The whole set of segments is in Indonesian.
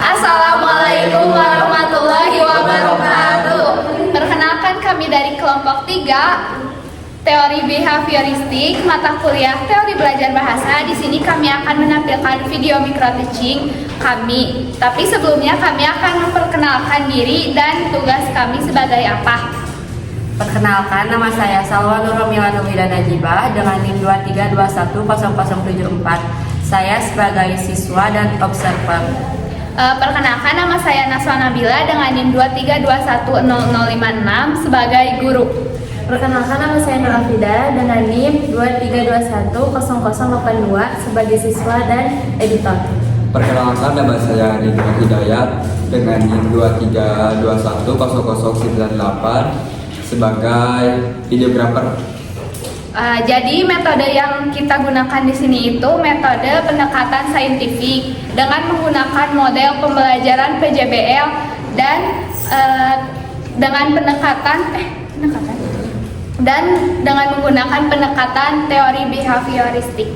Assalamualaikum warahmatullahi wabarakatuh. Perkenalkan kami dari kelompok 3 Teori Behavioristik, mata kuliah Teori Belajar Bahasa. Di sini kami akan menampilkan video micro teaching kami. Tapi sebelumnya kami akan memperkenalkan diri dan tugas kami sebagai apa. Perkenalkan, nama saya Salwa Nur Romila Nurwida Najibah dengan NIM 23210074. Saya sebagai siswa dan observer. Perkenalkan, nama saya Naswa Nabila dengan NIM 23210056 sebagai guru. Perkenalkan, nama saya Nur Afida dengan NIM 23210082 sebagai siswa dan editor. Perkenalkan, nama saya Ridwan Hidayat dengan NIM 23210098 sebagai videografer. Jadi metode yang kita gunakan di sini itu metode pendekatan saintifik dengan menggunakan model pembelajaran PJBL dan dengan menggunakan pendekatan teori behavioristik.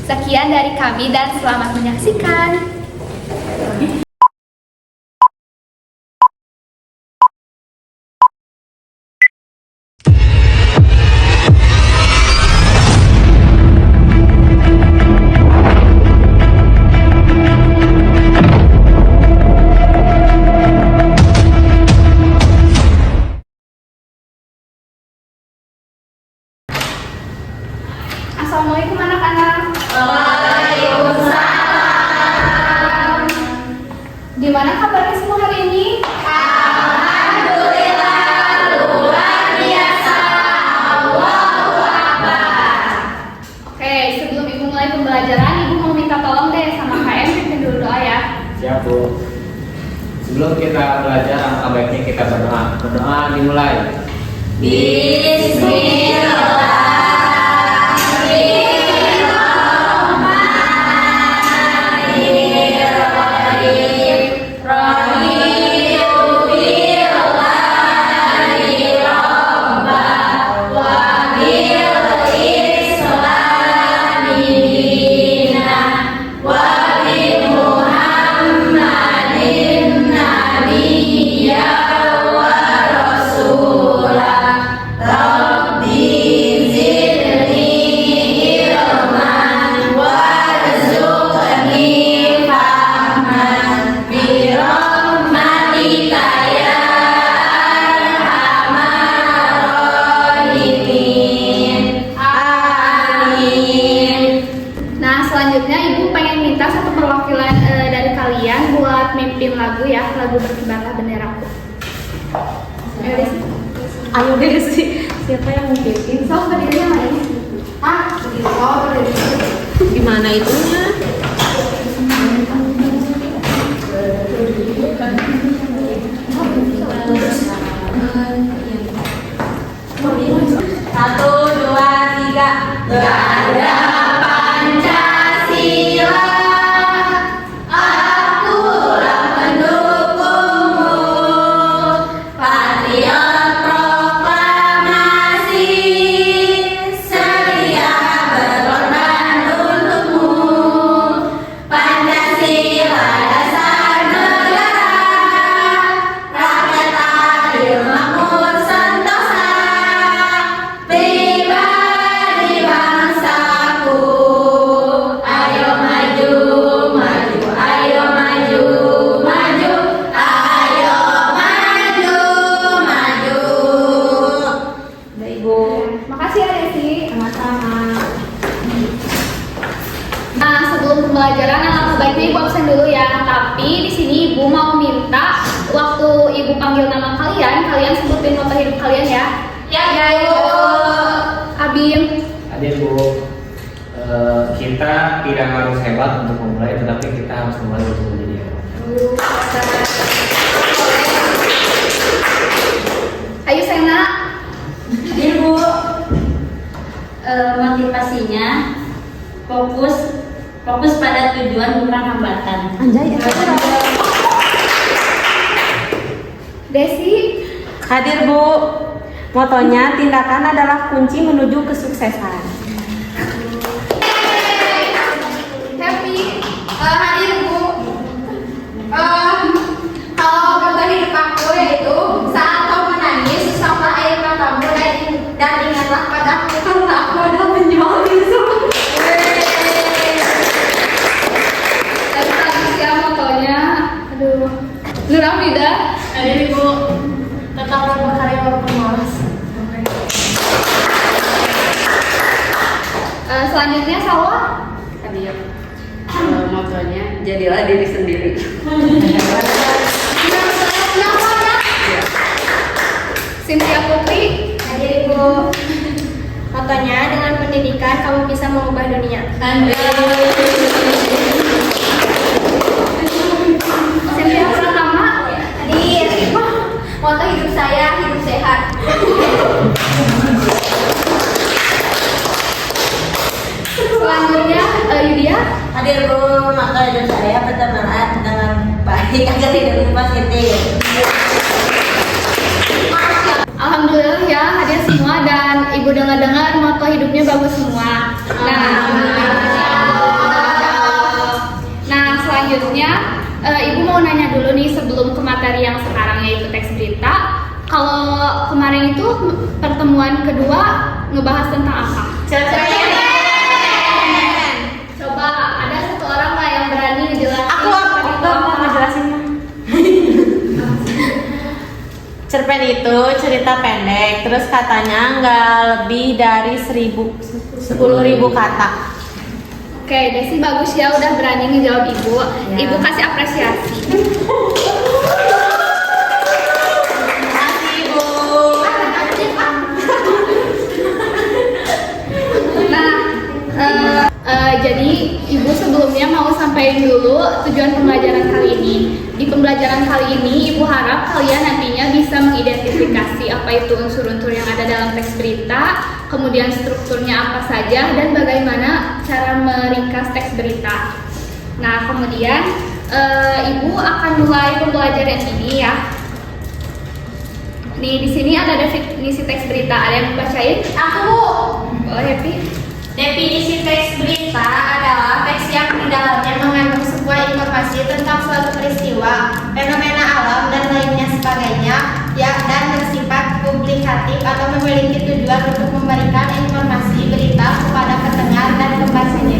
Sekian dari kami dan selamat menyaksikan. Assalamualaikum anak-anak. Waalaikumsalam. Gimana kabarnya semua hari ini? Alhamdulillah, luar biasa. Allahu Akbar. Oke, sebelum Ibu mulai pembelajaran, Ibu mau minta tolong deh sama KM pimpin dulu doa ya. Siap, Bu. Sebelum kita belajar, alangkah baiknya kita berdoa. Berdoa dimulai. Bismillah. Selanjutnya Ibu pengen minta satu perwakilan dari kalian buat mimpin lagu ya, lagu Berkibarlah Benderaku. Ayo Desi, siapa yang mimpin? So, berdiri yang lainnya. Berdiri. Oh, berdiri. Gimana itunya? Satu, dua, tiga. Ganda Pancasila, akulah pendukungmu. Patriot proklamasi, sedia berkorban untukmu. Pancasila dasar negara, rakyat adil makmur sentosa. Pribadi bangsaku, ayo maju, maju, ayo maju, maju, ayo maju, maju. Udah Ibu. Makasih ya Desi. Sama-sama. Nah, sebelum pembelajaran alangkah baiknya Ibu absen dulu ya. Tapi di sini Ibu mau minta waktu Ibu panggil nama kalian, kalian sebutin moto hidup kalian ya. Ya, Bu. Abim. Hadir, Bu. Kita tidak harus hebat untuk memulai, tetapi kita harus memulai untuk menjadi hebat. Ayo Sena. Hadir, Bu. Motivasinya fokus pada tujuan bukan hambatan. Anjay, Desi. hadir Bu. Motonya, tindakan adalah kunci menuju kesuksesan. Happy. Hadir, Bu. Aduh. Nur Hamida. Hadir Ibu. Tetaplah berkarya walaupun malas. Selanjutnya Salwa. Hadir. Motonya jadilah diri sendiri. Cynthia Putri. Hadir Ibu. Motonya dengan pendidikan kamu bisa mengubah dunia. Cynthia Pratama. Hadir. Moto hidup saya hidup sehat. Selanjutnya Yudia. Hadir Bu. Moto hidup saya berteman dengan baik agar tidak lupa positif. Alhamdulillah ya hadir semua dan ibu dengar-dengar moto hidupnya bagus semua. Nah selanjutnya ibu mau nanya dulu nih sebelum ke materi yang sekarang yaitu teks berita. Kalau kemarin itu pertemuan kedua ngebahas tentang apa? Coba ada satu orang nggak yang berani ngejelasin? Aku mau ngejelasin. Cerpen itu cerita pendek, terus katanya nggak lebih dari 10.000 kata. Oke, Desi bagus ya udah berani ngejawab ibu. Ya. Ibu kasih apresiasi. Makasih Ibu. Nah, jadi ibu sebelumnya mau sampaikan dulu tujuan pembelajaran kali ini. Di pembelajaran kali ini, ibu harap kalian nantinya bisa mengidentifikasi apa itu unsur-unsur yang ada dalam teks berita, kemudian strukturnya apa saja, dan bagaimana cara meringkas teks berita. Nah, kemudian ibu akan mulai pembelajaran ini ya. Nih, di sini ada definisi teks berita. Ada yang membacain? Aku. Boleh, Happy? Definisi teks berita adalah teks yang di dalamnya mengandung sebuah informasi tentang suatu peristiwa, fenomena alam dan lainnya sebagainya, dan bersifat publikatif atau memiliki tujuan untuk memberikan informasi berita kepada pendengar dan pembacanya.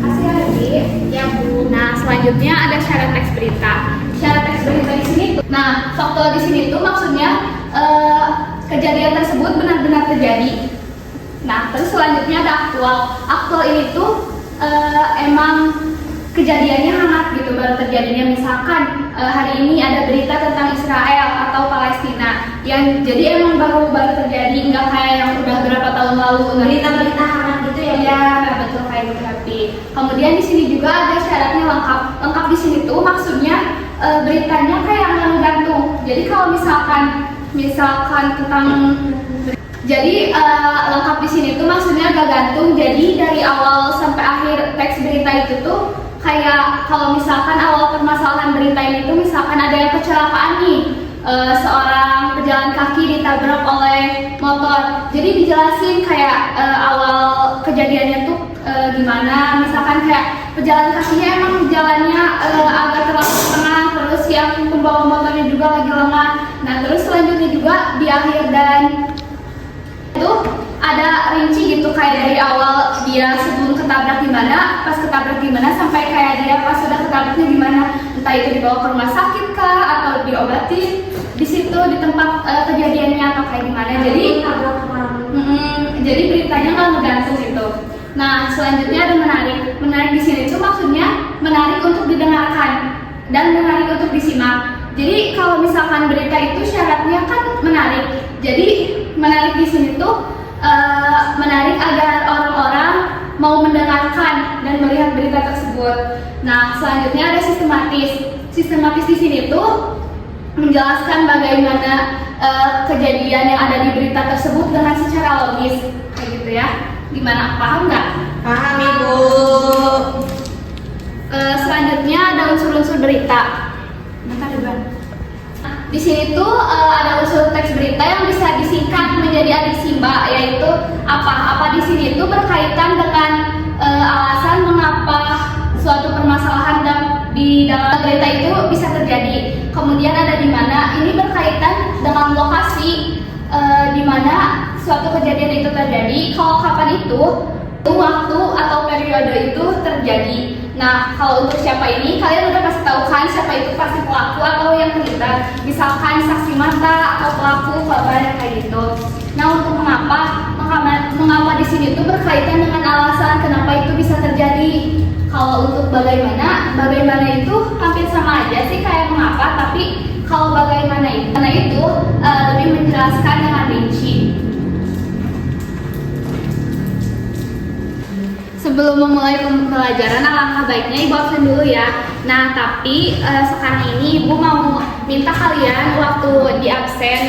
Kasih Happy. Ya Bu. Nah, selanjutnya ada syarat teks berita. Syarat teks berita di sini tuh. Nah, faktual di sini tuh maksudnya kejadian tersebut benar-benar terjadi. Nah, terus selanjutnya ada aktual. Aktual ini tuh emang kejadiannya hangat gitu baru terjadinya. Misalkan hari ini ada berita tentang Israel atau Palestina yang jadi emang baru terjadi, nggak kayak yang udah berapa tahun lalu. Berita-berita hangat gitu ya. Iya, betul kayak gitu tapi. Kemudian di sini juga ada syaratnya lengkap. Lengkap di sini tuh maksudnya beritanya kayak yang gantung. Jadi kalau misalkan tentang lengkap di sini tuh maksudnya gak gantung. Jadi dari awal sampai akhir teks berita itu tuh kayak kalau misalkan awal permasalahan berita ini tuh misalkan ada yang kecelakaan nih, seorang pejalan kaki ditabrak oleh motor. Jadi dijelasin kayak awal kejadiannya tuh gimana. Misalkan kayak pejalan kakinya emang jalannya agak terlalu tengah, terus yang pembawa motornya juga lagi lengah. Nah terus selanjutnya juga di akhir dan itu ada rinci gitu kayak dari awal dia sebelum ketabrak gimana, pas ketabrak gimana, sampai kayak dia pas sudah ketabraknya gimana, entah itu dibawa ke rumah sakit kah atau diobatin di situ di tempat kejadiannya atau kayak gimana. Jadi beritanya nggak ngegantung gitu. Nah selanjutnya ada menarik di sini tuh maksudnya menarik untuk didengarkan dan menarik untuk disimak. Jadi kalau misalkan berita itu syaratnya kan menarik. Jadi menarik di sini tuh menarik agar orang-orang mau mendengarkan dan melihat berita tersebut. Nah, selanjutnya ada sistematis. Sistematis di sini tuh menjelaskan bagaimana kejadian yang ada di berita tersebut dengan secara logis, kayak gitu ya. Gimana? Paham nggak? Paham Ibu. Selanjutnya ada unsur-unsur berita. Bentar, Iban. Di sini tuh ada unsur teks berita yang bisa disingkat menjadi adiksi Mbak, yaitu apa di sini tuh berkaitan dengan alasan mengapa suatu permasalahan di dalam berita itu bisa terjadi. Kemudian ada di mana ini berkaitan dengan lokasi di mana suatu kejadian itu terjadi. Kalau kapan itu waktu atau periode itu terjadi. Nah, kalau untuk siapa ini kalian udah pasti tahu kan siapa itu pasti misalkan saksi mata atau pelaku kalau banyak kayak gitu. Nah, untuk mengapa di sini tuh berkaitan dengan alasan kenapa itu bisa terjadi. Kalau untuk bagaimana itu hampir sama aja sih kayak mengapa, tapi kalau bagaimana itu lebih menjelaskan dengan rinci. Sebelum memulai pembelajaran, alangkah baiknya Ibu absen dulu ya. Nah, tapi sekarang ini Ibu mau minta kalian waktu di absen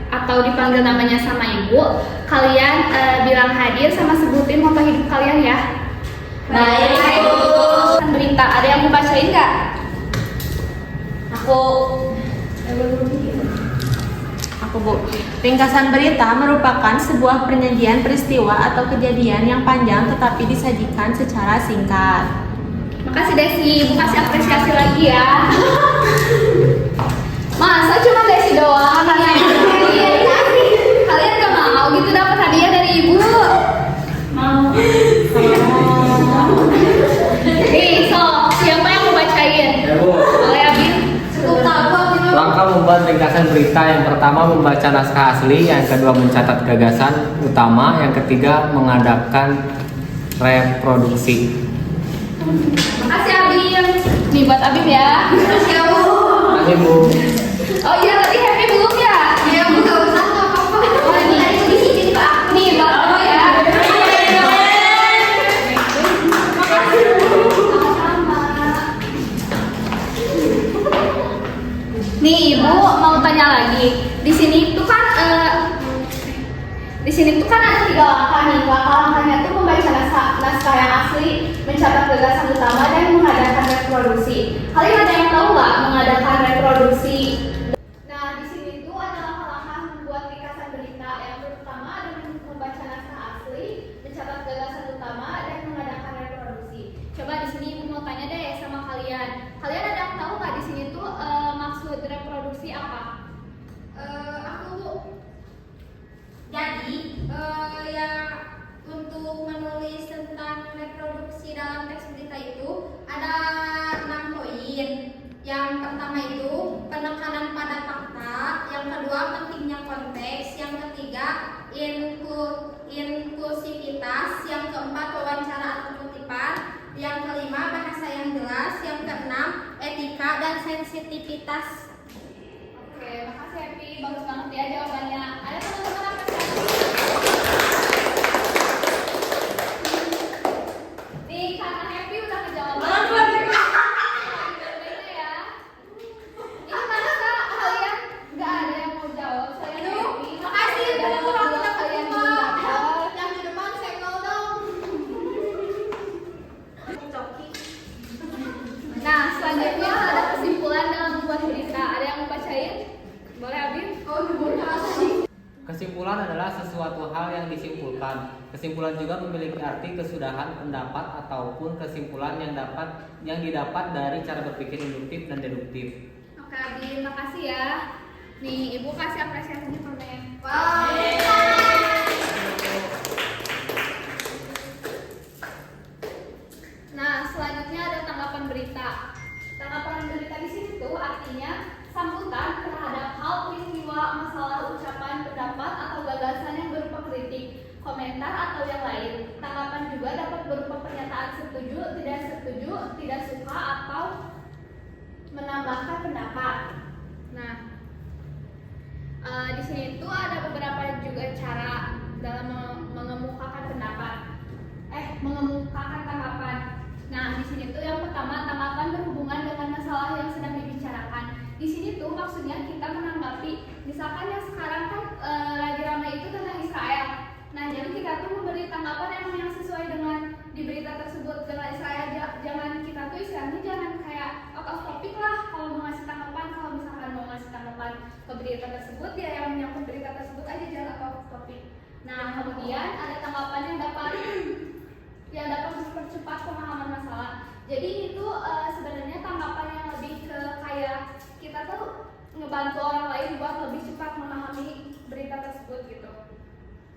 atau dipanggil namanya sama Ibu, kalian bilang hadir sama sebutin moto hidup kalian ya. Baik, Bu. Berita, ada yang mau bacain nggak? Aku Bu. Ringkasan berita merupakan sebuah penyajian peristiwa atau kejadian yang panjang tetapi disajikan secara singkat. Makasih Desi, Ibu kasih apresiasi lagi ya. Masa cuma Desi doang? Kalian gak mau gitu dapat hadiah dari Ibu? Mau. Nih, so siapa yang mau bacain? Ya, Bu. Boleh Abin? Langkah membuat ringkasan berita: yang pertama membaca naskah asli, yang kedua mencatat gagasan utama, yang ketiga mengadakan reproduksi. Makasih Abin. Nih buat Abin ya. Makasih ya Bu. Makasih, Bu. Oh iya, tadi happy belum ya? Iya Bu, gak usah, gak apa-apa. Oh ini di sini Pak. Nih buat kamu ya. Makasih Bu. Sama-sama. Nih Ibu mau tanya lagi. Di sini tuh kan ada 3 langkah nih. Langkah-langkahnya tuh membaca naskah yang asli, mencatat gagasan utama, dan mengadakan reproduksi. Kalian ada yang tahu nggak mengadakan reproduksi? Nah, di sini tuh ada langkah-langkah membuat ringkasan berita. Yang pertama ada membaca naskah asli, mencatat gagasan utama, dan mengadakan reproduksi. Coba di sini Ibu mau tanya deh sama kalian. Kalian ada yang tahu nggak di sini tuh maksud reproduksi apa? Aku Bu. Jadi ya untuk menulis tentang reproduksi dalam teks berita itu ada 6 poin. Yang pertama itu penekanan pada fakta, yang kedua pentingnya konteks, yang ketiga inklusivitas, yang keempat wawancara atau kutipan, yang kelima bahasa yang jelas, yang keenam etika dan sensitivitas. Oke, makasih Happy. Bagus banget ya jawabannya. Ada teman-teman apa sih? Nih, karena Happy udah kejawab. Ya. Ini masa kalian nggak ada yang mau jawab? Saya Happy. Makasih Bu, Dalam aku waktu dapat kalian semua. belum dapat. Yang di depan senggol dong. Nah, selanjutnya ada kesimpulan dalam membuat berita. Ada yang mau bacain? Boleh Abin? Kesimpulan adalah sesuatu hal yang disimpulkan. Kesimpulan juga memiliki arti kesudahan pendapat ataupun kesimpulan yang didapat dari cara berpikir induktif dan deduktif. Oke Abin, makasih ya. Nih, Ibu kasih apresiasinya komen. Nah, selanjutnya ada tanggapan berita. Tanggapan berita di sini tuh artinya sambutan terhadap hal, peristiwa, masalah, ucapan, pendapat, atau gagasan yang berupa kritik, komentar, atau yang lain. Tanggapan juga dapat berupa pernyataan setuju, tidak suka, atau menambahkan pendapat. Nah, di sini tuh ada beberapa juga cara dalam mengemukakan tanggapan. Nah, di sini tuh yang pertama, tanggapan berhubungan dengan masalah yang sedang dibicarakan. Di sini tuh maksudnya kita menanggapi, misalkan yang sekarang kan lagi ramai itu tentang Israel. Nah, jadi kita tuh memberi tanggapan yang sesuai dengan di berita tersebut dengan Israel. Jangan kita tuh istilahnya jangan kayak out of topic lah kalau mau ngasih tanggapan. Kalau misalkan mau ngasih tanggapan ke berita tersebut, ya yang menyangkut berita tersebut aja, jangan out of topic. Nah, kemudian ada tanggapan yang dapat mempercepat pemahaman masalah. Jadi itu sebenarnya tanggapan yang lebih ke kayak kita tuh ngebantu orang lain buat lebih cepat memahami berita tersebut gitu,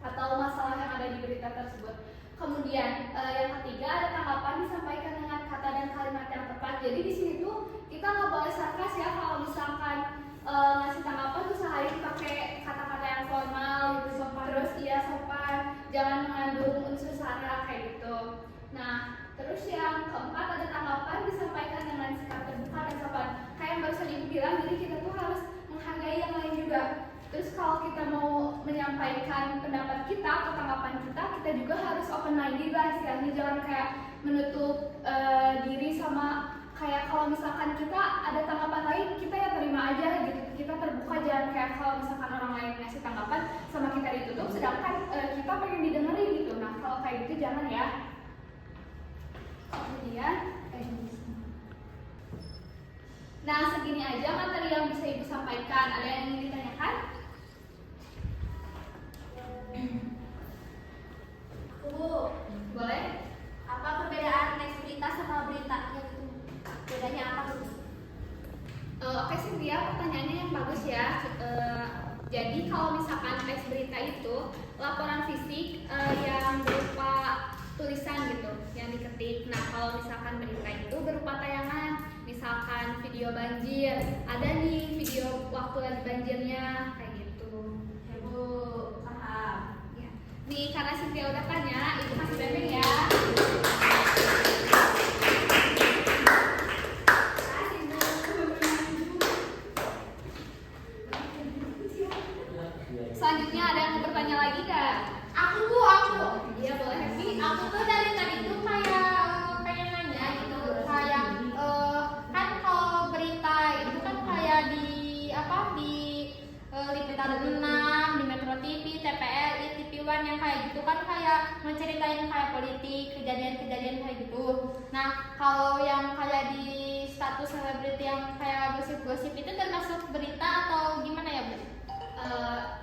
atau masalah yang ada di berita tersebut. Kemudian yang ketiga ada tanggapan disampaikan dengan kata dan kalimat yang tepat. Jadi di sini tuh kita nggak boleh sarkas ya kalau misalkan ngasih tanggapan usahain pakai kata-kata yang formal gitu, terus sopan, jangan mengandung unsur sara kayak gitu. Nah, terus yang keempat ada tanggapan disampaikan dengan sikap terbuka dan sopan. Kayak yang barusan ibu bilang, jadi kita tuh harus menghargai yang lain juga. Terus kalau kita mau menyampaikan pendapat kita atau tanggapan kita juga harus open minded lah istilahnya, jangan kayak menutup diri sama kayak kalau misalkan kita ada tanggapan lain kita ya terima aja gitu, kita terbuka, jangan kayak kalau misalkan orang lain ngasih tanggapan sama kita ditutup sedangkan kita pengen didengerin gitu. Nah kalau kayak gitu jangan ya. Kemudian nah segini aja materi yang bisa ibu sampaikan. Ada yang ingin ditanyakan? Bu, Boleh? apa perbedaan teks berita sama berita gitu? Bedanya apa Bu? Oke Cynthia, pertanyaannya yang bagus ya. Jadi kalau misalkan teks berita itu laporan fisik yang berupa tulisan gitu, yang diketik. Nah kalau misalkan berita itu berupa tayangan, misalkan video banjir, ada nih video waktu lagi banjirnya kayak gitu. Ya Bu, paham. Ya. Nih karena Cynthia udah tanya, ibu kasih briefing ya. Selanjutnya ada yang mau bertanya lagi gak? Aku. Iya boleh Happy. Aku tuh dari tadi tuh kayak pengen nanya gitu, kayak kan kalau berita itu kan kayak di Liputan 6, di Metro TV, TPRI, TV One yang kayak gitu kan kayak menceritain kayak politik, kejadian-kejadian kayak gitu. Nah kalau yang kayak di status selebriti yang kayak gosip-gosip itu termasuk berita atau gimana ya Bu?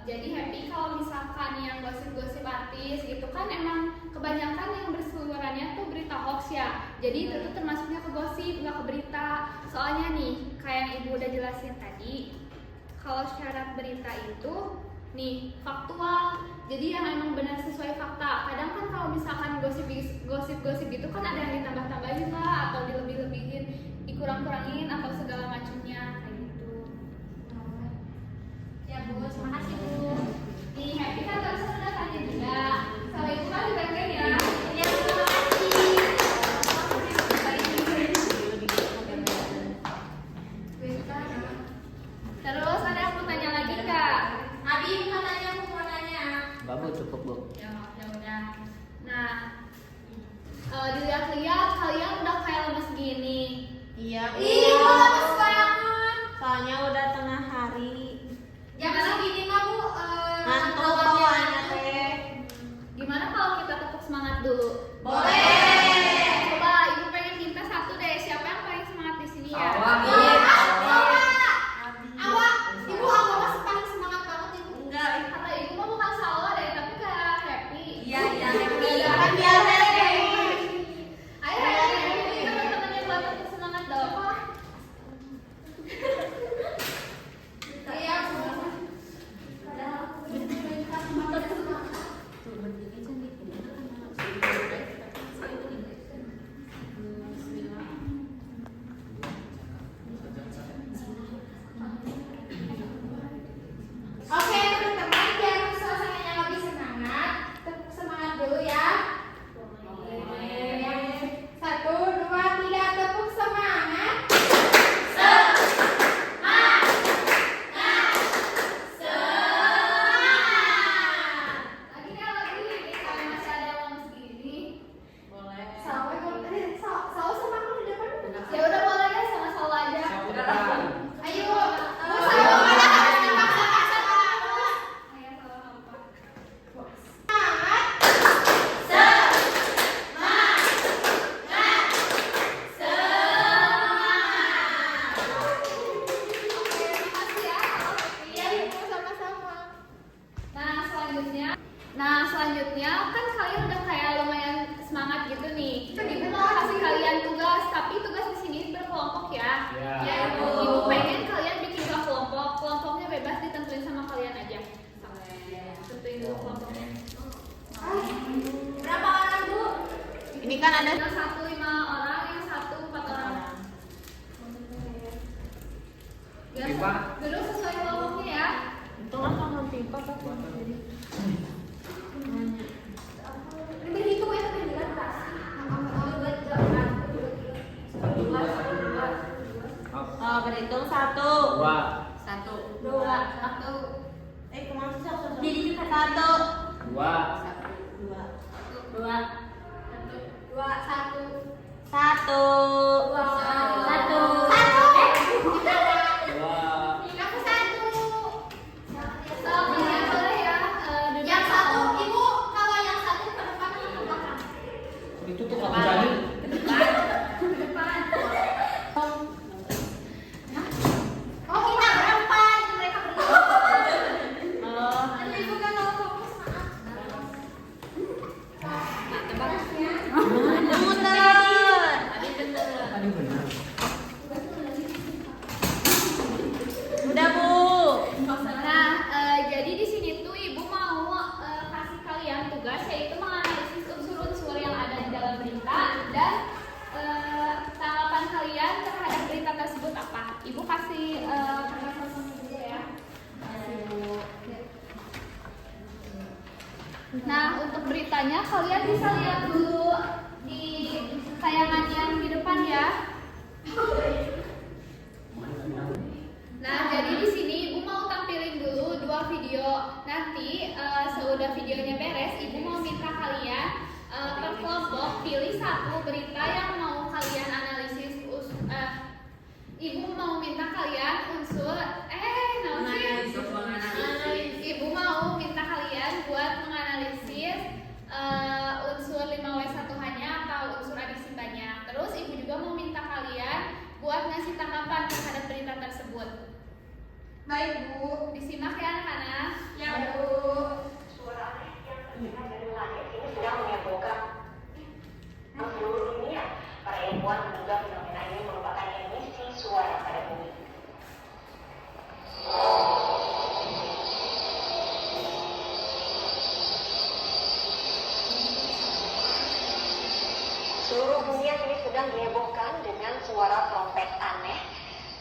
Jadi Happy kalau misalkan yang gosip-gosip artis gitu kan emang kebanyakan yang berseliwerannya tuh berita hoax ya. Jadi itu tuh termasuknya ke gosip, nggak ke berita. Soalnya nih kayak yang ibu udah jelasin tadi, kalau syarat berita itu nih faktual. Jadi yang emang benar sesuai fakta. Kadang kan kalau misalkan gosip-gosip gitu kan ada yang ditambah-tambahin lah atau dilebih-lebihin, dikurang-kurangin atau segala macamnya kayak gitu. Ya Bu, terima kasih Bu. Nih Happy kan barusan udah tanya juga. Sama ibu kan di bagian ya. Ya terima kasih. Terus ada yang mau tanya lagi kak? Abi bukan tanya, aku mau nanya. Babu cukup Bu. Ya udah. Nah, dilihat-lihat kalian udah kayak lemes gini. Iya Bu. Ih, kok lemes banget. Soalnya udah tengah hari. Jam segini mah Bu, Ngantuk bawaannya teh. Gimana kalau kita tepuk semangat dulu? boleh. Coba ibu pengen minta satu deh. Siapa yang paling semangat di sini ya? Awak, Ibu awak masih paling semangat banget Ibu. Enggak, kata ibu mah bukan Salwa deh, tapi kayak Happy. Iya, Happy. Happy aja deh. Ayo Happy, teman-temannya buat tepuk semangat dong. Iya Bu. Oke teman-teman, biar suasananya lebih semangat, tepuk semangat dulu ya. Satu, dua, tiga, tepuk semangat. Lagi kan lagi, kalau masih ada yang lemes gini. Sawa sama aku di depan. Ya udah boleh ya, sama Salwa aja. Ayo, Bu Sawa mana harus dipaksa-paksa dulu. Ayo Salwa apa? Semangat. Oke, makasih ya Salwa. Iya Ibu, sama-sama. Nah selanjutnya kan kalian udah kayak lumayan semangat gitu nih. Ibu mau kasih kalian tugas, tapi tugas di sini berkelompok ya. Ya Ibu. Ibu pengen kalian bikin dua kelompok, kelompoknya bebas ditentuin sama kalian aja. Tentuin dulu kelompoknya. Berapa orang Bu? Ini kan ada Yang satu 5 orang, yang satu 4 orang. Biar Lima. dulu sesuai Berhitung 1, 2, 1, 2, 1. kemana sih? 1, 1, 2, 2, 2, 2, 1. 1. 1. Aku 1. Boleh ya, duduk. Yang 1, Ibu, kalau yang 1 ke depan atau ke belakang? itu tuh kamu jadi. Oh, kita berempat, mereka berdua. Aduh, Ibu kan mau fokus, Muter. Tadi benar. Udah, Bu. Nah, jadi di sini tuh ibu mau kasih kalian tugas yaitu menganalisis unsur-unsur yang ada di dalam berita dan tanggapan kalian terhadap berita tersebut apa? Ibu kasih penjelasan dulu ya. Nah, untuk beritanya kalian bisa lihat dulu di tayangan yang di depan ya. Nah, jadi di sini Ibu mau tampilin dulu 2 video. Nanti seudah videonya beres, Ibu mau minta kalian per kelompok pilih 1 berita yang mau kalian analisis. Ibu mau minta kalian unsur Ibu mau minta kalian buat menganalisis unsur 5W1H-nya atau unsur adisi banyak. Terus Ibu juga mau minta kalian buat ngasih tanggapan terhadap berita tersebut. Baik, Bu. Disimak ya anak-anak. Ya, Bu. Suara aneh yang terdengar dari langit ini sedang menghebohkan seluruh dunia. Para ilmuwan menduga fenomena ini merupakan emisi suara pada bumi. Seluruh dunia kini sedang dihebohkan dengan suara trompet aneh,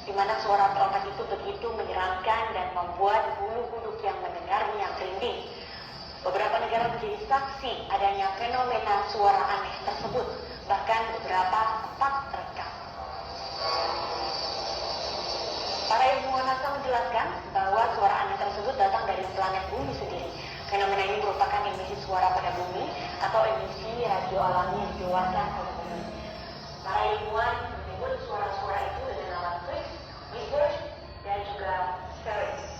di mana suara trompet itu begitu menyeramkan dan membuat bulu kuduk yang mendengarnya merinding. Beberapa negara menjadi saksi adanya fenomena suara aneh tersebut, bahkan beberapa sempat terekam. Para ilmuwan NASA menjelaskan bahwa suara aneh tersebut datang dari planet bumi sendiri. Fenomena ini merupakan emisi suara pada bumi atau emisi radio alami yang dikeluarkan oleh bumi. Para ilmuwan menyebut suara-suara itu dengan nama Twix, Whispers, dan juga Spirits.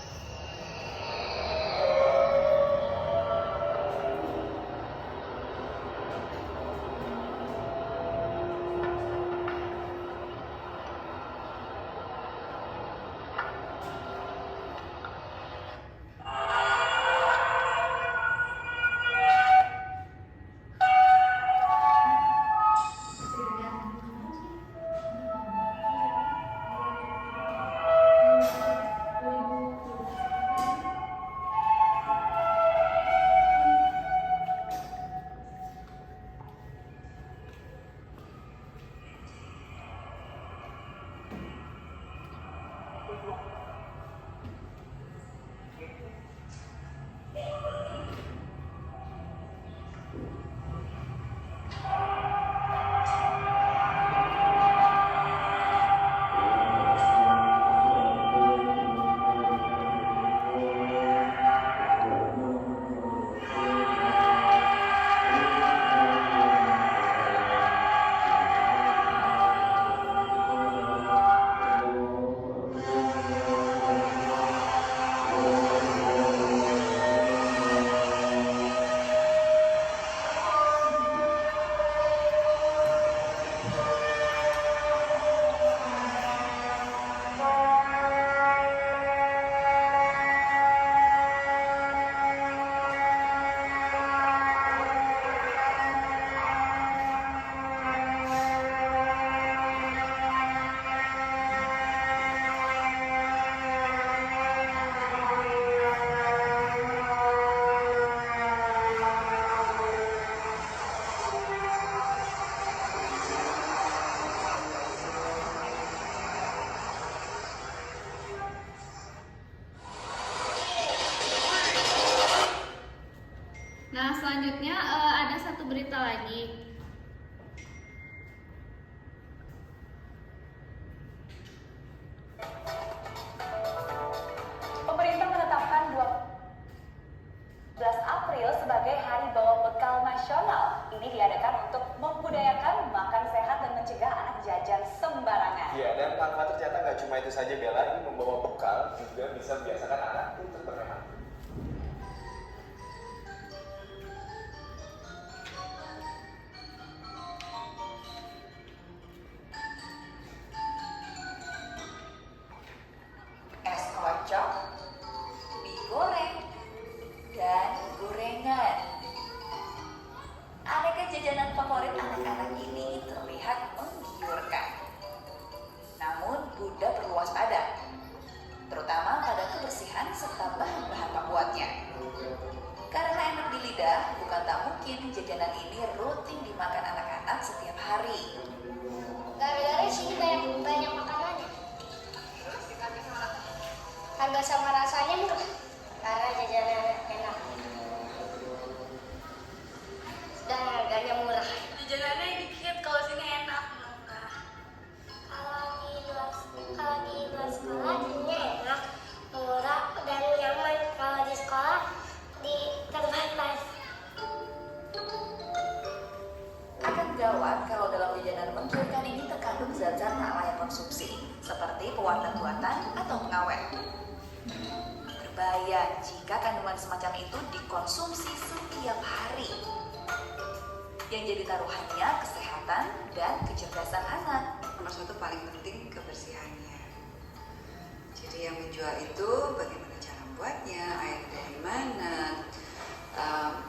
juga bisa membiasakan anak untuk berhemat. Es kocok, mie goreng, dan gorengan. Aneka jajanan favorit anak-anak ini terlihat menggiurkan. Namun, Bunda perlu waspada, terutama pada kebersihan serta bahan-bahan pembuatnya. Karena enak di lidah, bukan tak mungkin jajanan ini rutin dimakan anak-anak setiap hari. Gara-gara sini banyak makanannya. Harga sama rasanya murah. Karena jajanan enak. Dan harganya murah. Jajanannya dikit, kalau sini enak. Kalau di luar sekolah jadinya enak, murah dan nyaman. Kalau di sekolah terbatas. Akan gawat kalau dalam jajanan menggiurkan ini terkandung zat-zat tak layak konsumsi, seperti pewarna buatan atau pengawet. Berbahaya jika kandungan semacam itu dikonsumsi setiap hari. Yang jadi taruhannya kesehatan dan kecerdasan anak. Nomor satu paling penting kebersihannya. Jadi yang menjual itu bagaimana cara membuatnya, air dari mana,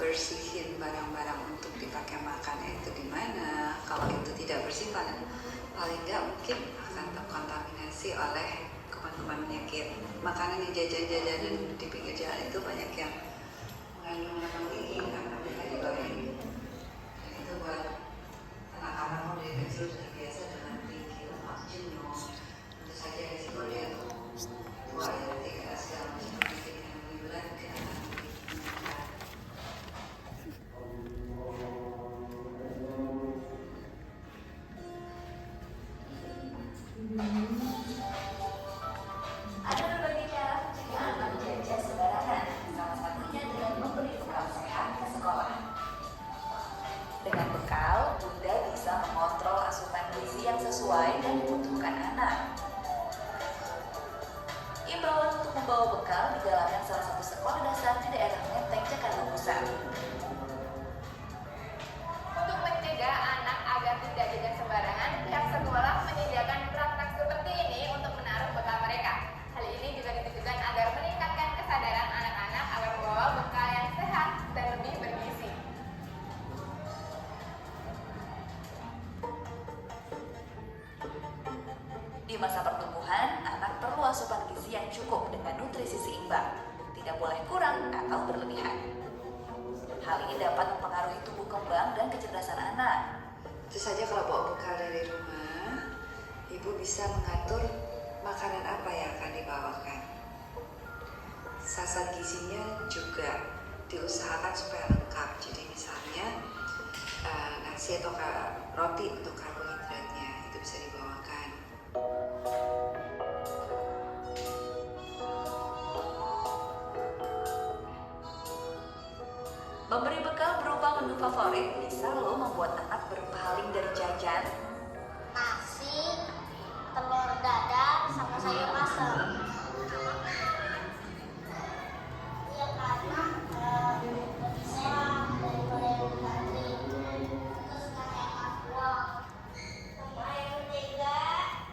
bersihin barang-barang untuk dipakai makan itu di mana. Kalau itu tidak bersih, paling nggak mungkin akan terkontaminasi oleh kuman-kuman penyakit. Makanan yang jajan-jajanan di pinggir jalan itu banyak yang mengandung lemak tinggi karena mereka digoreng. Dan itu buat anak-anak dari kecil sudah biasa dengan tinggi lemak jenuh. Tentu saja risikonya tua yang tidak segala macam penyakit yang lebih berat ke anak. Ada berbagai cara mencegah anak jajan sembarangan, salah satunya dengan memberi bekal sehat ke sekolah. Dengan bekal, Bunda bisa mengontrol asupan gizi yang sesuai dan dibutuhkan anak. Imbauan untuk membawa bekal digalakkan salah satu sekolah dasar di daerah Menteng, Jakarta Pusat. Untuk mencegah anak agar tidak jajan sembarangan, pihak sekolah menyediakan praktek seperti ini untuk menaruh bekal mereka. Hal ini juga ditujukan agar meningkatkan kesadaran anak-anak agar membawa bekal yang sehat dan lebih bergizi. Di masa pertumbuhan, anak perlu asupan gizi yang cukup dengan nutrisi seimbang, tidak boleh kurang atau berlebihan. Hal ini dapat mempengaruhi tumbuh kembang dan kecerdasan anak. Tentu saja kalau bawa bekal dari rumah, ibu bisa mengatur makanan apa yang akan dibawakan. Sasar gizinya juga diusahakan supaya lengkap. Jadi misalnya nasi atau roti untuk karbohidratnya itu bisa dibawakan. Memberi bekal berupa menu favorit bisa loh membuat anak berpaling dari jajan. Nasi, telur dadar, sama sayur asam. Ya karena lebih sehat daripada yang tadi. Terus kayak uang. Sama yang ketiga,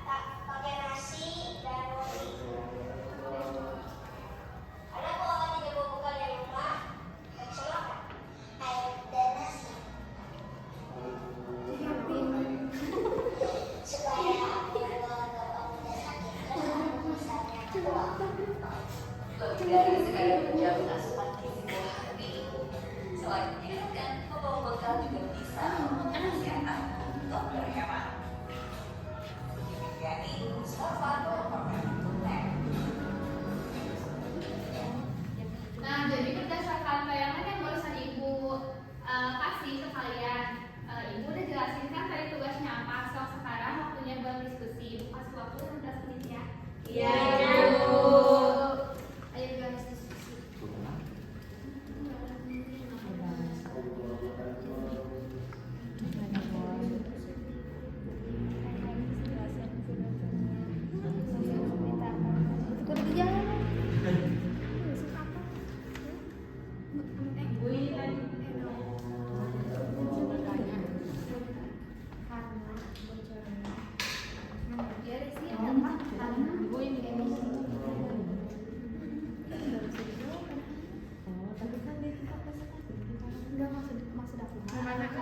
tak pakai nasi dan roti. Karena kalau tidak bawa bekal dari rumah, kecelakaan. Air dan nasi. Supaya biar bapak muda sakit terus misalnya tua. Lebih dari sekadar menjamin asupan gizi hati. Selain menyehatkan, membawa bekal juga bisa memotivasi anak untuk berhemat. Yani, Mustafa Nah, jadi berdasarkan tayangan yang barusan Ibu kasih ke kalian, Ibu udah jelasin kan tadi tugasnya apa. So, sekarang waktunya buat diskusi. Ibu kasih waktu 15 menit ya. Iya, Bu. Ayo guys diskusi.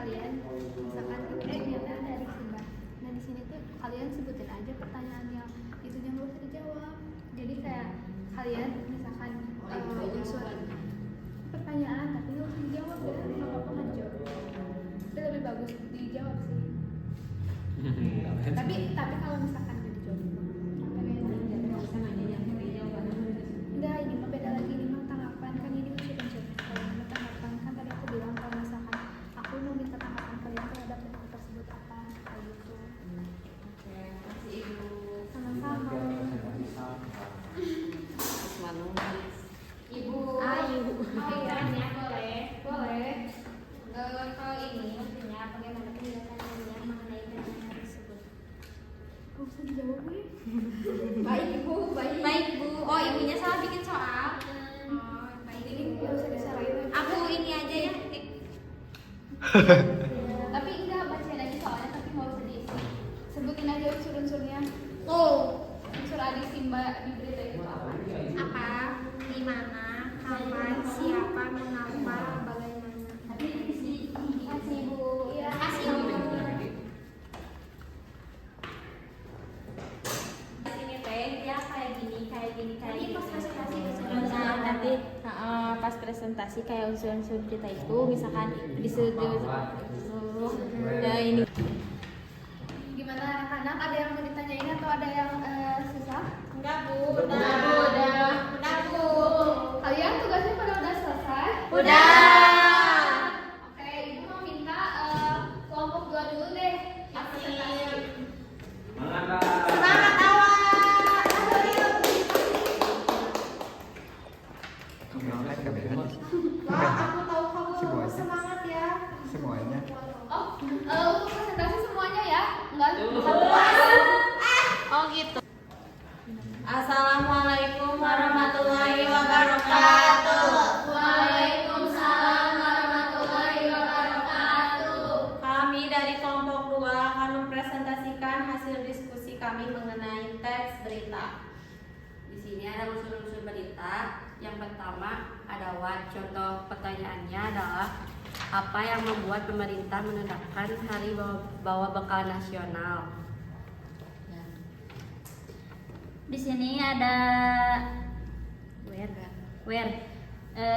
kalian misalkan ternyata dari Simba. Nah di sini tuh kalian sebutin aja pertanyaan yang itunya nggak usah dijawab. Jadi kayak kalian misalkan unsur pertanyaan tapi nggak usah dijawab ya, nggak apa-apa nggak dijawab. Tapi lebih bagus dijawab sih. tapi kalau misalkan nggak dijawab, enggak, ini mah beda lagi, ini mah tanggapan kan, ini unsur-unsur. Kalau ini tanggapan kan tadi aku bilang kalau misalkan aku mau minta tanggapan kalian terhadap bentuk tersebut apa kayak gitu. Oke, makasih Ibu. Sama-sama. Ibu. Ibu. Oh iya, ya, boleh. Boleh. Kalau ini maksudnya bagaimana penjelasan ilmiah mengenai fenomena tersebut? Gak usah dijawab nih. Baik ibu, baik bu. Oh ibunya salah bikin soal. Oh baik. Ini gak usah disalahin. Aku ini aja ya. Tapi enggak, bacain aja soalnya tapi nggak usah diisi. Sebutin aja unsur-unsurnya. Unsur adik Simba di berita itu apa? Apa? Di mana? Kapan? Siapa? Mengapa? Bagaimana? Kasih bu. Ya kasih bu. Ini teh ya kayak gini. Ini pas presentasi Nanti pas presentasi kayak unsur-unsur kita itu misalkan disebut ya ini. Gimana anak-anak? Ada yang mau ditanyain atau ada yang susah? enggak bu. Udah bu. Kalian tugasnya pada udah selesai? Udah. Oke, ibu mau minta kelompok 2 dulu deh. Semangat awal. Wah, aku tahu kamu semangat ya. Semuanya. Untuk presentasi semuanya ya? Enggak? Oh gitu. Assalamualaikum warahmatullahi wabarakatuh. Waalaikumsalam warahmatullahi wabarakatuh. Kami dari kelompok 2 akan mempresentasikan hasil diskusi kami mengenai teks berita. Di sini ada unsur-unsur berita. Yang pertama adalah contoh pertanyaannya adalah apa yang membuat pemerintah menetapkan Hari Bawa Bekal Nasional? Di sini ada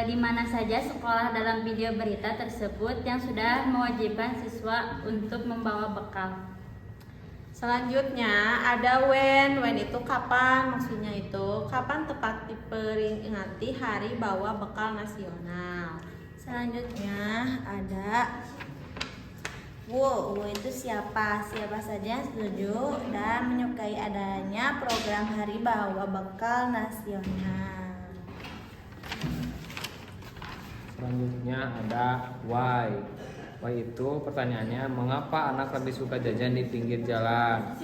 di mana saja sekolah dalam video berita tersebut yang sudah mewajibkan siswa untuk membawa bekal. Selanjutnya ada when itu kapan, maksudnya itu kapan tepat diperingati Hari Bawa Bekal Nasional. Selanjutnya ada Wu itu siapa saja yang setuju dan menyukai adanya program Hari Bawa Bekal Nasional. Selanjutnya ada why. Why itu pertanyaannya mengapa anak lebih suka jajan di pinggir jalan?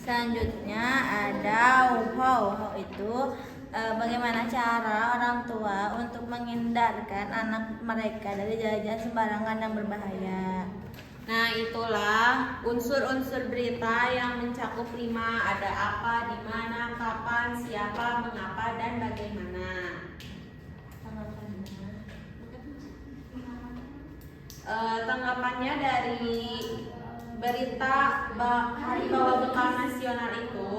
Selanjutnya ada how itu bagaimana cara orang tua untuk menghindarkan anak mereka dari jajan sembarangan yang berbahaya. Nah itulah unsur-unsur berita yang mencakup 5, ada apa, di mana, kapan, siapa, mengapa, dan bagaimana. Tanggapannya dari berita Hari Bawa Bekal Nasional itu,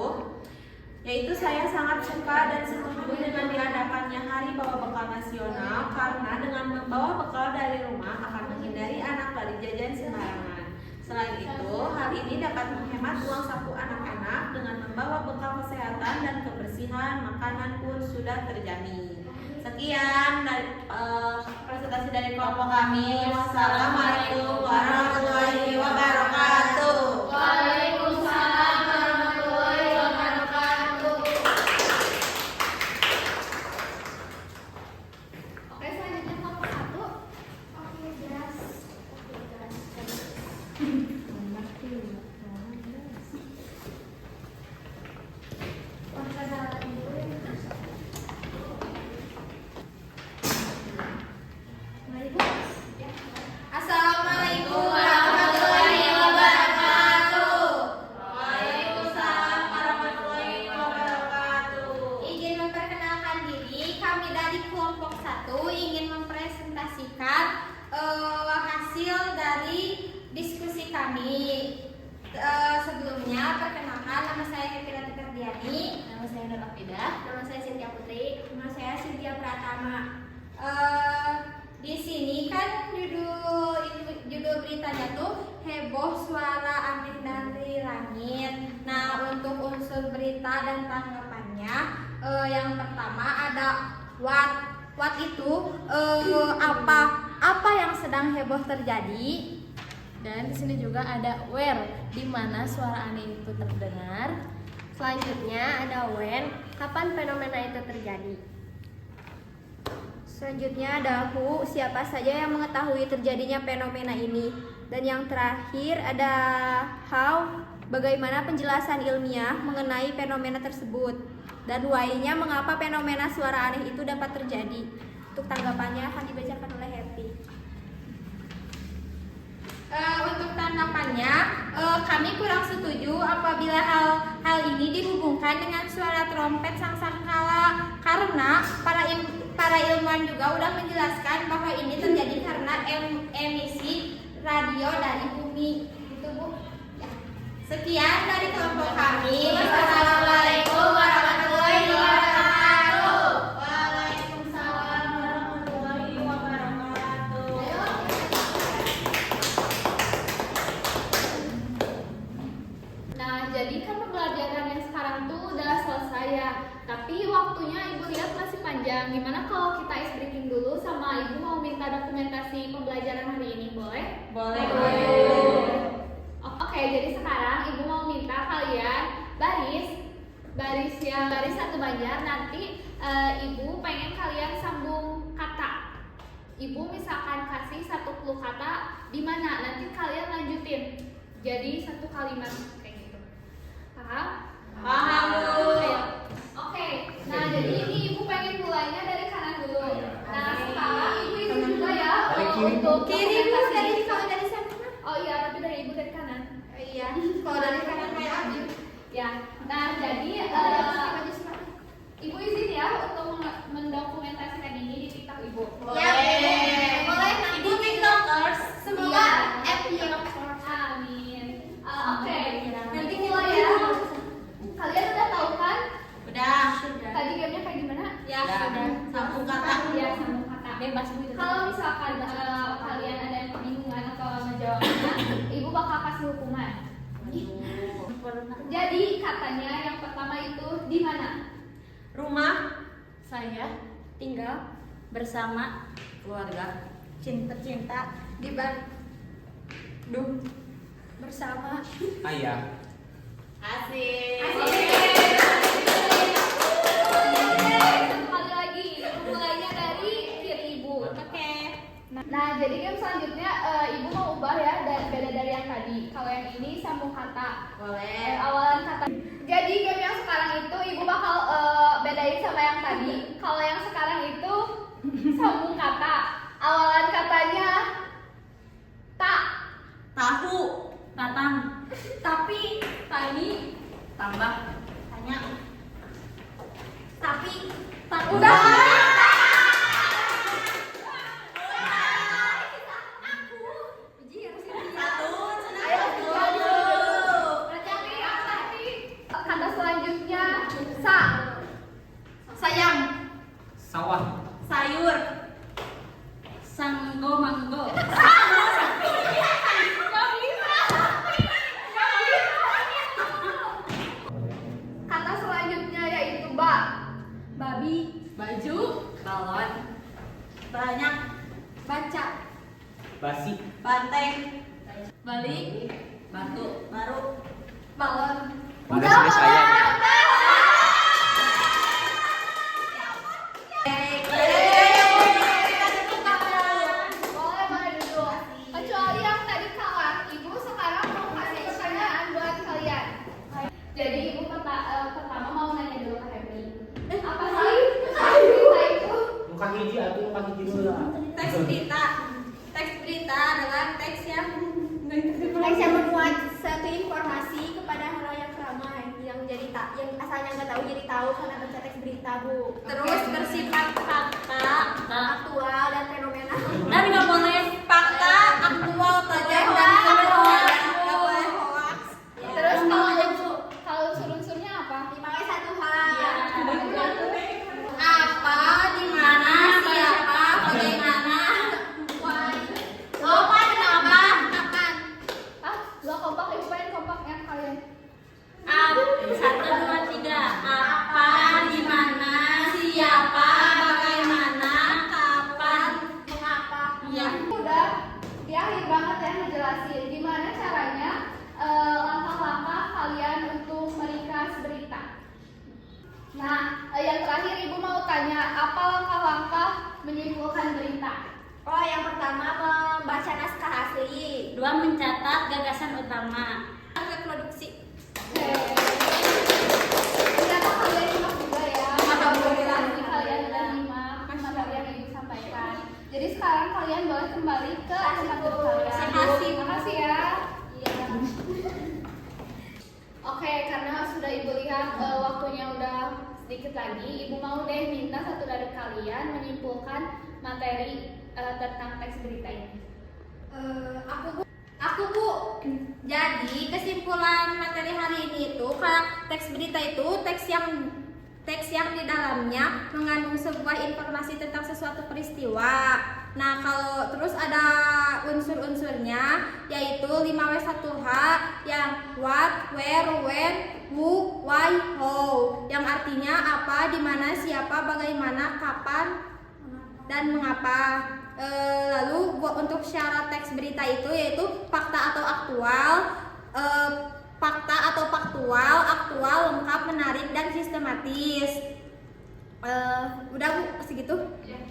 yaitu saya sangat suka dan setuju dengan diadakannya Hari Bawa Bekal Nasional karena dengan membawa bekal dari rumah akan menghindari anak dari jajan sembarangan. Selain itu, hal ini dapat menghemat uang saku anak-anak dengan membawa bekal kesehatan dan kebersihan makanan pun sudah terjamin. Sekian dari presentasi dari kelompok kami. Wassalamualaikum warahmatullahi wabarakatuh. Waalaikumsalam warahmatullahi wabarakatuh. Oke, selanjutnya kelompok 1. Oke, jelas. Assalamualaikum warahmatullahi wabarakatuh. Tafidah. Nama saya Cynthia Putri. Nama saya Cynthia Pratama. Di sini kan judul beritanya tuh heboh suara aneh dari langit. Nah, untuk unsur berita dan tanggapannya, yang pertama ada what itu apa yang sedang heboh terjadi. Dan di sini juga ada where, di mana suara aneh itu terdengar. Selanjutnya ada when, kapan fenomena itu terjadi. Selanjutnya ada who, siapa saja yang mengetahui terjadinya fenomena ini. Dan yang terakhir ada how, bagaimana penjelasan ilmiah mengenai fenomena tersebut. Dan why-nya, mengapa fenomena suara aneh itu dapat terjadi. Untuk tanggapannya akan dibacakan oleh Happy. Untuk tanggapannya, kami kurang setuju apabila hal ini dihubungkan dengan suara trompet sangkakala, karena para ilmuwan juga sudah menjelaskan bahwa ini terjadi karena emisi radio dari bumi. Itu Bu. Ya. Sekian dari kelompok kami. Wassalamualaikum warahmatullahi wabarakatuh. Waalaikumsalam warahmatullahi wabarakatuh. Nah, jadi kan pembelajaran yang sekarang tuh udah selesai ya. Tapi waktunya Ibu lihat masih panjang. Gimana kalau kita ice breaking dulu sama Ibu mau minta dokumentasi pembelajaran hari ini, boleh? Boleh. Oke, jadi sekarang Ibu mau minta kalian baris satu banjar. Nanti Ibu pengen kalian sambung kata. Ibu misalkan kasih satu clue kata di mana, nanti kalian lanjutin jadi satu kalimat kayak gitu. Paham? Paham, Bu. Ayo. Oke. Nah, jadi ini Ibu pengen mulainya dari kanan dulu. Nah, sekarang Ibu itu juga ya untuk Kiri Bu, dokumentasi. kalau dari sana. Oh iya, tapi dari Ibu dari kanan. Iya, kalau dari kanan kayak Abi. Ya. Nah, jadi Ibu izin ya untuk mendokumentasikan ini di TikTok Ibu. Boleh nanti TikTokers semoga happy. Amin. Oke. Nanti mulai ya. Kalian udah tahu kan? Udah. Tadi gamenya kayak gimana? Ya, sudah. Sambung kata. Ya, sambung kata. Bebas Bu. Kalau misalkan kalian ada yang kebingungan atau menjawabnya, Ibu bakal kasih hukuman. Jadi katanya yang pertama itu di mana? Rumah. Saya tinggal bersama Keluarga. Cinta di Bandung bersama Ayah. Asik. Sekali lagi, mulainya dari kiri Ibu. Oke. Nah, jadi game selanjutnya Ibu mau ubah ya beda dari yang tadi. Kalau yang ini sambung kata. Boleh. Awalan kata. Jadi game yang sekarang itu Ibu bakal bedain sama yang tadi. Kalau yang sekarang itu sambung kata. Awalan katanya Tahu. Tatang. tapi tadi Tambah. tanya tapi udah. Kata selanjutnya sayang. Sawah. Sayur. Sanggo manggo. Kata selanjutnya yaitu babi, baju Balon. Banyak. baca Basi. Banteng. balik Batu. Baru. balon Mana sini saya? boleh duduk. Kecuali yang tadi kalah, Ibu sekarang mau kasih pertanyaan buat kalian. Jadi Ibu pertama mau nanya dulu ke Happy. Apa sih berita itu? Muka hiji atau muka hiji dulu lah. Teks berita. Teks berita adalah teks yang memuat satu informasi kepada halayak ramai yang asalnya nggak tahu jadi tahu karena baca teks berita Bu. terus bersifat fakta, Aktual dan fenomena. dan nggak boleh fakta, aktual, tajam, dan nggak boleh hoax. Terus kalau unsur-unsurnya apa? 5W1H. bahan berita? Oh, yang pertama membaca naskah asli. 2. Mencatat gagasan utama. Reproduksi. Ternyata kalian nyimak juga ya. Alhamdulillah. Kalian udah nyimak materi yang Ibu sampaikan. Jadi sekarang kalian boleh kembali ke tempat duduk kalian. Terima Makasih ya. Iya. Oke, karena sudah Ibu lihat waktunya udah sedikit lagi, Ibu mau deh minta satu dari kalian menyimpulkan materi tentang teks berita ini. Aku Bu. Jadi kesimpulan materi hari ini itu kalau teks berita itu teks yang di dalamnya mengandung sebuah informasi tentang sesuatu peristiwa. Nah, kalau terus ada unsur-unsurnya yaitu 5W1H yang what, where, when, who, why, how, yang artinya apa, di mana, siapa, bagaimana, kapan, dan mengapa. Lalu untuk syarat teks berita itu yaitu fakta atau aktual, aktual, lengkap, menarik, dan sistematis. Udah Bu, segitu? Ya.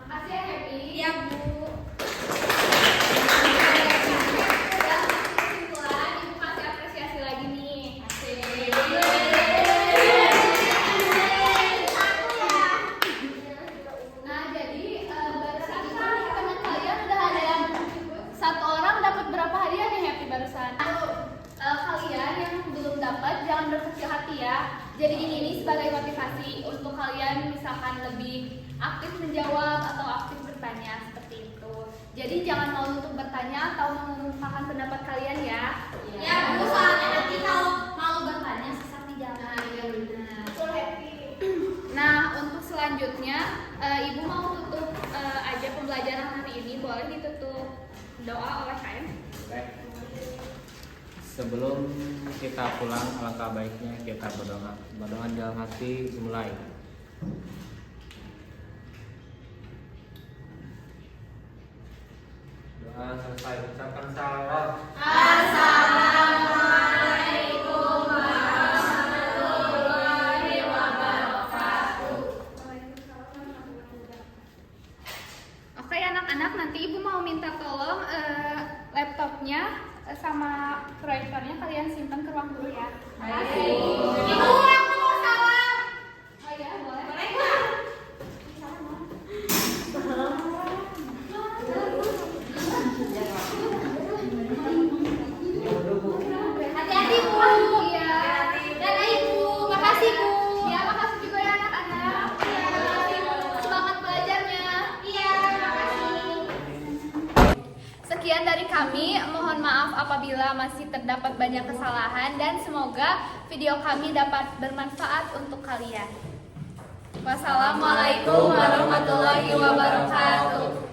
Makasih ya Happy. Iya Bu. Kesimpulan, Ibu kasih apresiasi lagi nih. Nah, jadi barusan kan teman kalian udah ada yang satu orang dapat berapa hadiah nih Happy barusan? Kalian yang belum dapat jangan berkecil hati ya. Jadi ini sebagai motivasi untuk kalian misalkan lebih aktif menjawab atau aktif bertanya seperti itu. Jadi jangan malu untuk bertanya atau mengungkapkan pendapat kalian ya. Ya Bu, soalnya nanti kalau mau bertanya susah dijawab. Nah, iya benar. Nah, untuk selanjutnya Ibu mau tutup aja pembelajaran hari ini. Boleh ditutup doa oleh KM? Sebelum kita pulang, alangkah baiknya kita berdoa. Berdoa dalam hati dimulai. Doa selesai, ucapkan salam. Assalamualaikum warahmatullahi wabarakatuh. Oke anak-anak, nanti Ibu mau minta tolong laptopnya sama proyektornya kalian simpan ke ruang guru ya. Ibu, aku mau salam. Oh iya, boleh. Boleh nggak? Hati-hati Bu. Iya. Dadah Ibu. Makasih Bu. Ya, makasih juga ya anak-anak. Semangat belajarnya. Iya, makasih. Sekian dari kami, mohon maaf apabila masih terdapat banyak kesalahan dan semoga video kami dapat bermanfaat untuk kalian. Wassalamualaikum warahmatullahi wabarakatuh.